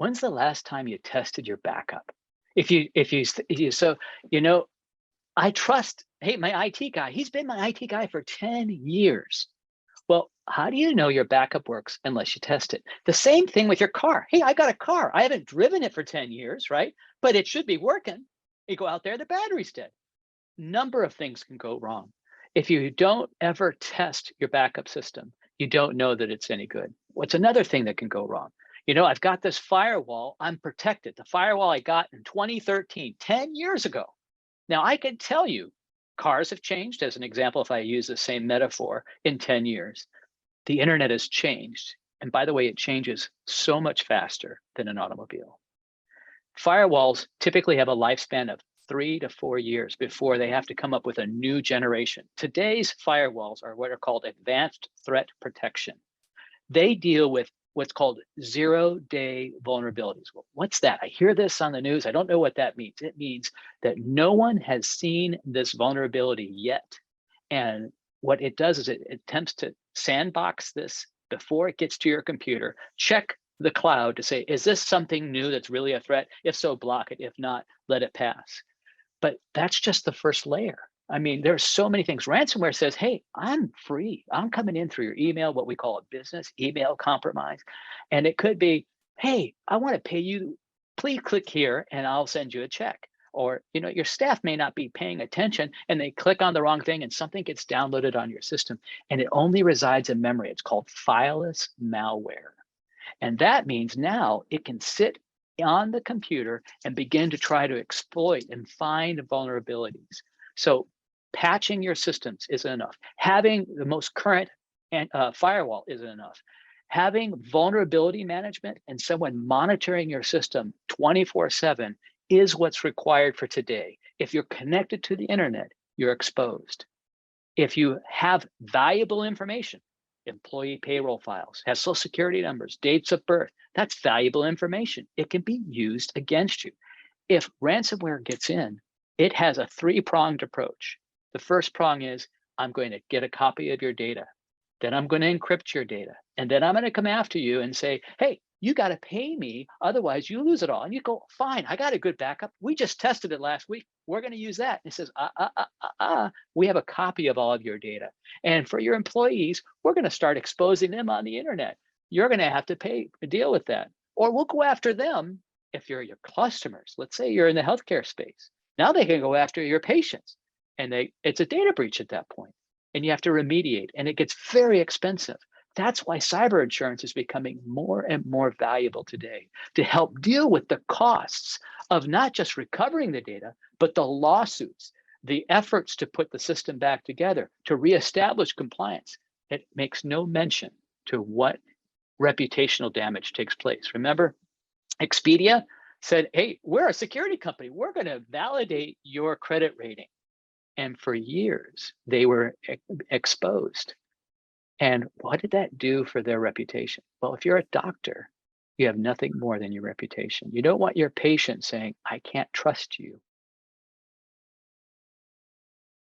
When's the last time you tested your backup? So, you know, I trust, hey, my IT guy, he's been my IT guy for 10 years. Well, how do you know your backup works unless you test it? The same thing with your car. Hey, I got a car. I haven't driven it for 10 years, right? But it should be working. You go out there, the battery's dead. Number of things can go wrong. If you don't ever test your backup system, you don't know that it's any good. What's another thing that can go wrong? I've got this firewall, I'm protected. The firewall I got in 2013, 10 years ago. Now I can tell you, cars have changed, as an example, if I use the same metaphor, in 10 years. The internet has changed. And by the way, it changes so much faster than an automobile. Firewalls typically have a lifespan of 3 to 4 years before they have to come up with a new generation. Today's firewalls are what are called advanced threat protection. They deal with what's called zero-day vulnerabilities. Well, what's that? I hear this on the news. I don't know what that means. It means that no one has seen this vulnerability yet. And what it does is it attempts to sandbox this before it gets to your computer, check the cloud to say, is this something new that's really a threat? If so, block it. If not, let it pass. But that's just the first layer. I mean, there's so many things. Ransomware says, hey, I'm free. I'm coming in through your email, what we call a business email compromise. And it could be, hey, I want to pay you. Please click here and I'll send you a check. Or, your staff may not be paying attention and they click on the wrong thing and something gets downloaded on your system and it only resides in memory. It's called fileless malware. And that means now it can sit on the computer and begin to try to exploit and find vulnerabilities. So patching your systems isn't enough. Having the most current firewall isn't enough. Having vulnerability management and someone monitoring your system 24/7 is what's required for today. If you're connected to the internet, you're exposed. If you have valuable information, employee payroll files, has social security numbers, dates of birth, that's valuable information. It can be used against you. If ransomware gets in, it has a three-pronged approach. The first prong is, I'm going to get a copy of your data. Then I'm going to encrypt your data. And then I'm going to come after you and say, hey, you got to pay me, otherwise you lose it all. And you go, fine, I got a good backup. We just tested it last week. We're going to use that. And it says, we have a copy of all of your data. And for your employees, we're going to start exposing them on the internet. You're going to have to deal with that. Or we'll go after them if you're your customers. Let's say you're in the healthcare space. Now they can go after your patients. And it's a data breach at that point. And you have to remediate, and it gets very expensive. That's why cyber insurance is becoming more and more valuable today to help deal with the costs of not just recovering the data, but the lawsuits, the efforts to put the system back together, to reestablish compliance. It makes no mention to what reputational damage takes place. Remember, Expedia said, hey, we're a security company. We're going to validate your credit rating. And for years, they were exposed. And what did that do for their reputation? Well, if you're a doctor, you have nothing more than your reputation. You don't want your patient saying, I can't trust you.